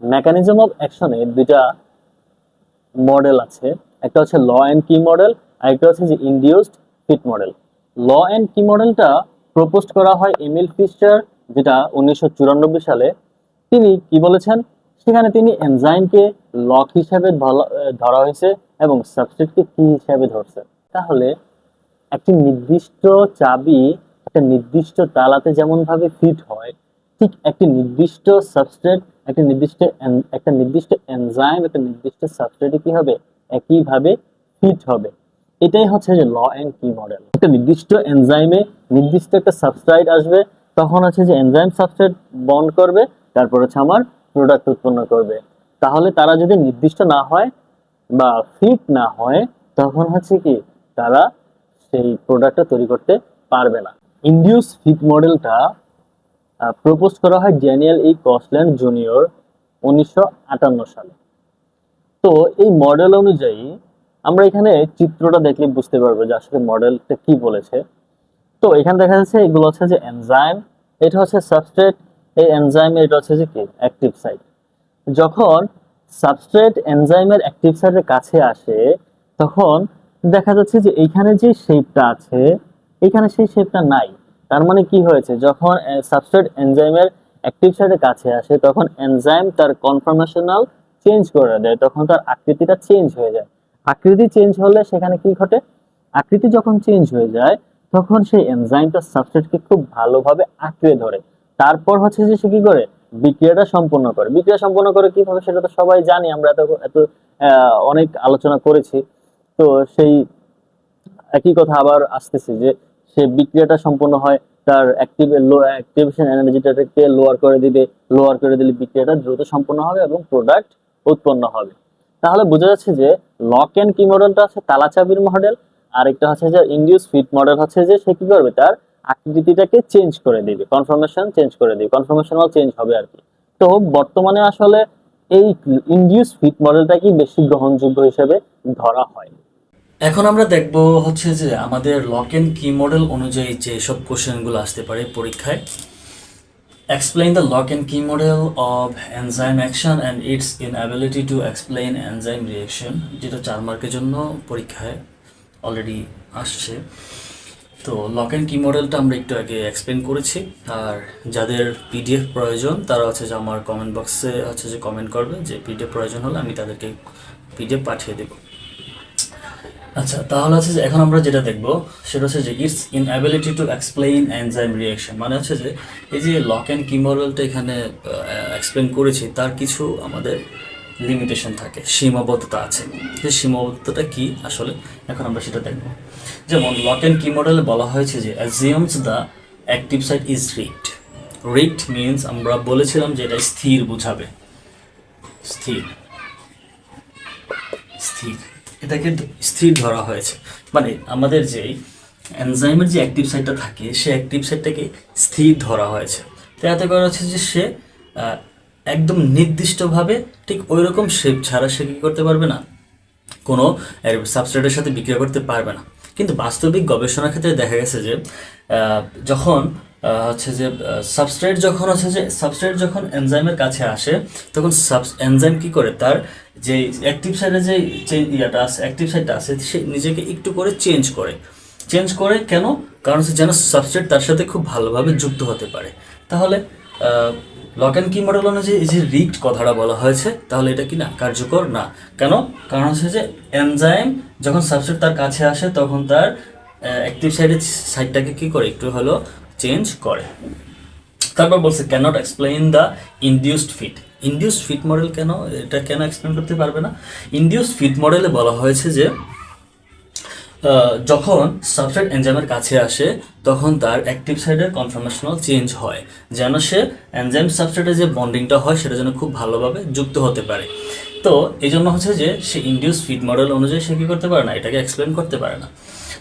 Mechanism of অ্যাকশনে দুইটা model আছে, একটা হচ্ছে ল অ্যান্ড কি মডেল, আর একটা হচ্ছে যে induced fit model. Lock and key মডেলটা প্রপোজ করা হয় এমিল ফিস্টার, যেটা 1994 সালে। তিনি কি বলেছেন, সেখানে তিনি এনজাইমকে লক হিসাবে ধরা হয়েছে এবং সাবস্ট্রেটকে কি হিসাবে ধরছে। তাহলে একটি নির্দিষ্ট চাবি একটা নির্দিষ্ট তালাতে যেমন ভাবে ফিট হয়, ঠিক একটি নির্দিষ্ট সাবস্ট্রেট একটা নির্দিষ্ট এনজাইম একটা নির্দিষ্ট সাবস্ট্রেটে কি হবে, একইভাবে ফিট হবে। এটাই হচ্ছে যে ল এন্ড কি মডেল। একটা নির্দিষ্ট এনজাইমে নির্দিষ্ট একটা সাবস্ট্রেট আসবে, তখন হচ্ছে যে এনজাইম সাবস্ট্রেট বন্ড করবে, তারপর হচ্ছে আমার প্রোডাক্ট উৎপন্ন করবে। তাহলে তারা যদি নির্দিষ্ট না হয় বা ফিট না হয়, তখন হচ্ছে কি তারা সেই প্রোডাক্টটা তৈরি করতে পারবে না। ইনডিউস ফিট মডেলটা প্রপোজ করা হয় ড্যানিয়েল ই কসল্যান্ড জুনিয়র 1958 সালে। তো এই মডেল অনুযায়ী আমরা এখানে চিত্রটা দেখলে বুঝতে পারবো যে আসলে মডেলটা কি বলেছে। তো এখানে দেখা যাচ্ছে এগুলো হচ্ছে যে এনজাইম, এটা হচ্ছে সাবস্ট্রেট, এই এনজাইমের এটা হচ্ছে যে কি অ্যাক্টিভ সাইট। যখন সাবস্ট্রেট এনজাইমের অ্যাক্টিভ সাইটের কাছে আসে, তখন দেখা যাচ্ছে যে এইখানে যে শেপটা আছে এখানে সেই শেপটা নাই। তার মানে কি হয়েছে, যখন সাবস্ট্রেট এনজাইমের অ্যাক্টিভ সাইটের কাছে আসে তখন এনজাইম তার কনফরমেশনাল চেঞ্জ করে দেয়, তখন তার আকৃতিটা চেঞ্জ হয়ে যায়। আকৃতি চেঞ্জ হলে সেখানে কি ঘটে, আকৃতি যখন চেঞ্জ হয়ে যায় তখন সেই এনজাইমটা সাবস্ট্রেটকে খুব ভালোভাবে আঁকড়ে ধরে। তারপর হচ্ছে যে সে কি করে, বিক্রিয়াটা সম্পন্ন করে। বিক্রিয়া সম্পন্ন করে কিভাবে সেটা তো সবাই জানি, আমরা এত এত অনেক আলোচনা করেছি। তো সেই একই কথা আবার আসতেছে যে সে বিক্রিয়াটা সম্পন্ন হয়, তার অ্যাক্টিভেশন এনার্জিটাকে লোয়ার করে দিলে বিক্রিয়াটা দ্রুত সম্পন্ন হবে এবং প্রোডাক্ট উৎপন্ন হবে। তাহলে বোঝা যাচ্ছে যে লক এন্ড কি মডেলটা হচ্ছে তালা চাবির মডেল, আর একটা হচ্ছে যে ইনডিউস ফিট মডেল হচ্ছে যে সে কি করবে, তার আকৃতিটাকে চেঞ্জ করে দিবে, কনফরমেশনাল চেঞ্জ হবে আর কি। তো বর্তমানে আসলে এই ইনডিউস ফিট মডেলটা কি বেশি গ্রহণযোগ্য হিসেবে ধরা হয়। এখন আমরা দেখব হচ্ছে যে আমাদের লক এন্ড কি মডেল অনুযায়ী যে সব কোশ্চেনগুলো আসতে পারে পরীক্ষায়। Explain the lock and key model of enzyme action and its inability to explain enzyme reaction, যেটা 4 মার্কের জন্য পরীক্ষায় অলরেডি আসছে। তো লক অ্যান্ড কি মডেলটা আমরা একটু আগে এক্সপ্লেন করেছি, আর যাদের পিডিএফ প্রয়োজন তারা হচ্ছে যে আমার কমেন্ট বক্সে হচ্ছে যে কমেন্ট করবে যে পিডিএফ প্রয়োজন হলে আমি তাদেরকে পিডিএফ পাঠিয়ে দেবো। আচ্ছা, তাহলে হচ্ছে যে এখন আমরা যেটা দেখবো সেটা হচ্ছে যে it's inability to explain enzyme reaction, মানে হচ্ছে যে এই যে লক অ্যান্ড কি মডেলটা এখানে এক্সপ্লেন করেছি তার কিছু আমাদের লিমিটেশন থাকে, সীমাবদ্ধতা আছে। সেই সীমাবদ্ধতাটা কি আসলে এখন আমরা সেটা দেখবো। যেমন লক অ্যান্ড কি মডেলে বলা হয়েছে যে assumes the active site is rigid. Rigid means আমরা বলেছিলাম যে এটা স্থির বোঝাবে, স্থির স্থির এটাকে স্থির ধরা হয়েছে, মানে আমাদের যে এনজাইমের যে অ্যাক্টিভ সাইটটা থাকে সে অ্যাক্টিভ সাইটটাকে স্থির ধরা হয়েছে। তো এতে করা হচ্ছে যে সে একদম নির্দিষ্টভাবে ঠিক ওই রকম শেপ ছাড়া সে কী করতে পারবে না, কোনো সাবস্ট্রেটের সাথে বিক্রিয়া করতে পারবে না। কিন্তু বাস্তবিক গবেষণার ক্ষেত্রে দেখা গেছে যে যখন হচ্ছে যে সাবস্ট্রেট যখন এনজাইমের কাছে আসে তখন এনজাইম কি করে, তার যে অ্যাক্টিভ সাইডে যে অ্যাক্টিভ সাইডটা আছে সে নিজেকে একটু করে চেঞ্জ করে কেন, কারণ হচ্ছে যেন সাবস্ট্রেট তার সাথে খুব ভালোভাবে যুক্ত হতে পারে। তাহলে লক অ্যান্ড কি মডেল অনুযায়ী এই যে রিক্ট কথাটা বলা হয়েছে, তাহলে এটা কি না, কার্যকর না। কেন, কারণ হচ্ছে যে এনজাইম যখন সাবস্ট্রেট তার কাছে আসে তখন তার অ্যাক্টিভ সাইডটাকে কি করে, একটু হলো চেঞ্জ করে। তারপর বলছে cannot explain the induced fit model, এটা কেন এক্সপ্লেন করতে পারবে না। ইনডিউসড ফিট মডেলে বলা হয়েছে যে যখন সাবস্ট্রেট এনজাইমের কাছে আসে তখন তার অ্যাক্টিভ সাইডের কনফরমেশনাল চেঞ্জ হয়, যেন সে এনজাইম সাবস্ট্রেটের যে বন্ডিংটা হয় সেটা যেন খুব ভালোভাবে যুক্ত হতে পারে। তো এই জন্য হচ্ছে যে সে ইনডিউস ফিট মডেল অনুযায়ী সে কী করতে পারে না, এটাকে এক্সপ্লেন করতে পারে না।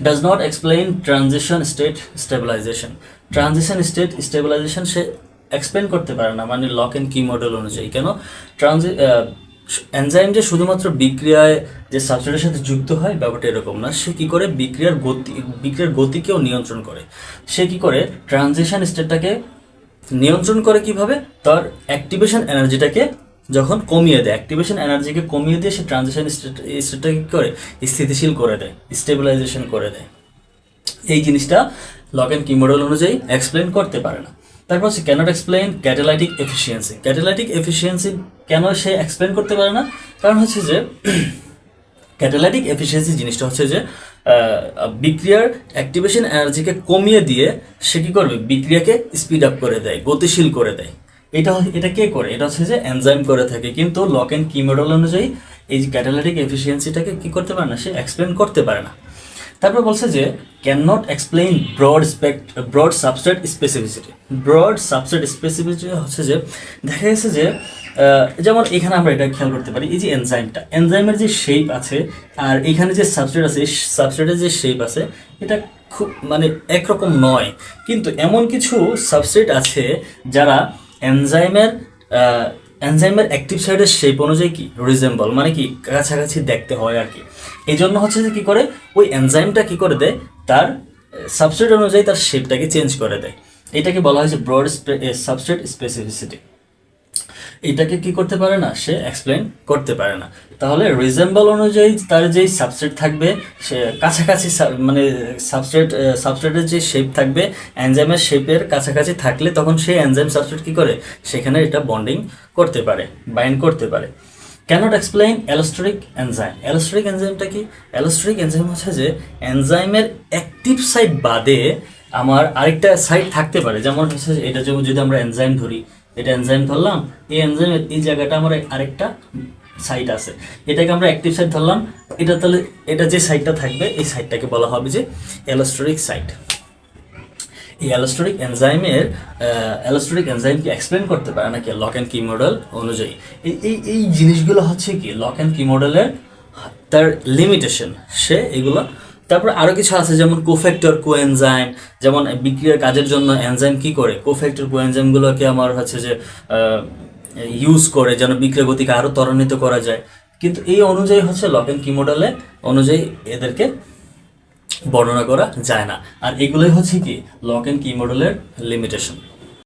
Does not explain transition state stabilisation say explain করতে পারে না, মানে লক অ্যান্ড কি মডেল অনুযায়ী। কেন, এনজাইম যে শুধুমাত্র বিক্রিয়ায় যে সাবস্ট্রেটের সাথে যুক্ত হয় ব্যাপারটা এরকম না। সে কী করে, বিক্রিয়ার গতিকেও নিয়ন্ত্রণ করে। সে কী করে, ট্রানজিশন স্টেটটাকে নিয়ন্ত্রণ করে কিভাবে, তার অ্যাক্টিভেশন এনার্জিটাকে যখন কমিয়ে দেয়, অ্যাক্টিভেশন এনার্জিকে কমিয়ে দিয়ে সে ট্রানজিশন স্টেটটাকে কি করে, স্থিতিশীল করে দেয়, স্টেবিলাইজেশন করে দেয়। এই জিনিসটা লক অ্যান্ড কি মডেল অনুযায়ী এক্সপ্লেন করতে পারে না। তারপর হচ্ছে cannot explain catalytic efficiency. Catalytic efficiency কেন সে এক্সপ্লেন করতে পারে না? কারণ হচ্ছে যে ক্যাটালাইটিক এফিসিয়েন্সি জিনিসটা হচ্ছে যে বিক্রিয়ার অ্যাক্টিভেশন এনার্জিকে কমিয়ে দিয়ে সে কী করবে, বিক্রিয়াকে স্পিড আপ করে দেয়, গতিশীল করে দেয়। এটা কে করে? এটা হচ্ছে যে এনজাইম করে থাকে। কিন্তু লক অ্যান্ড কি মডেল অনুযায়ী এই যে ক্যাটালাইটিক এফিসিয়েন্সিটাকে কী করতে পারে না, সে এক্সপ্লেন করতে পারে না। তারপর বলছে যে can not explain broad substrate specificity. Broad substrate specificity হচ্ছে যে দেখা গেছে যে যেমন এখানে আমরা এটা খেয়াল করতে পারি, এই যে এনজাইমের যে শেপ আছে আর এখানে যে সাবস্ট্রেট আছে, সাবস্ট্রেটের যে শেপ আছে এটা খুব মানে একরকম নয়। কিন্তু এমন কিছু সাবস্ট্রেট আছে যারা এনজাইমের অ্যাক্টিভ সাইডের শেপ অনুযায়ী কি রিজেম্বল, মানে কি কাছাকাছি দেখতে হয় আর কি। এই জন্য হচ্ছে যে কী করে, ওই এনজাইমটা কী করে দেয়, তার সাবস্ট্রেট অনুযায়ী তার শেপটাকে চেঞ্জ করে দেয়। এটাকে বলা হয় যে ব্রড সাবস্ট্রেট স্পেসিফিসিটি। এটাকে কি করতে পারে না, সে এক্সপ্লেন করতে পারে না। তাহলে রিজেম্বল অনুযায়ী তার যেই সাবস্ট্রেট থাকবে, সে কাছাকাছি মানে সাবস্ট্রেটের যে শেপ থাকবে এনজাইমের শেপের কাছাকাছি থাকলে তখন সেই এনজাইম সাবস্ট্রেট কী করে, সেখানে এটা বন্ডিং করতে পারে, বাইন্ড করতে পারে। Cannot explain allosteric enzyme. Allosteric এনজাইমটা কি? অ্যালোস্টেরিক এনজাইম হচ্ছে যে এনজাইমের অ্যাক্টিভ সাইট বাদে আমার আরেকটা সাইট থাকতে পারে। যেমন হচ্ছে এটা যদি আমরা এনজাইম ধরি, এটা এনজাইম ধরলাম, এই এনজাইমের এই জায়গাটা আমার আরেকটা সাইট আছে, এটাকে আমরা অ্যাক্টিভ সাইট ধরলাম। এটা তাহলে এটা যে সাইটটা থাকবে এই সাইটটাকে বলা হবে যে অ্যালোস্টেরিক সাইট। এই অ্যালোস্টেরিক এনজাইমকে এক্সপ্লেন করতে পারে নাকি লক অ্যান্ড কি মডেল অনুযায়ী। এই জিনিসগুলো হচ্ছে কি লক অ্যান্ড কি মডেলের তার লিমিটেশন, সে এগুলো। তারপর আরও কিছু আছে যেমন কোফ্যাক্টর, কোএনজাইম। যেমন বিক্রিয়ার কাজের জন্য এনজাইম কি করে, কোফ্যাক্টর কোএনজাইমগুলোকে আমার হচ্ছে যে ইউজ করে যেন বিক্রিয়া গতিকে আরও ত্বরান্বিত করা যায়। কিন্তু এই অনুযায়ী হচ্ছে লক অ্যান্ড কি মডেলে অনুযায়ী এদেরকে বর্ণনা করা যায় না। আর এগুলোই হচ্ছে কি লক অ্যান্ড কি মডেলের লিমিটেশন।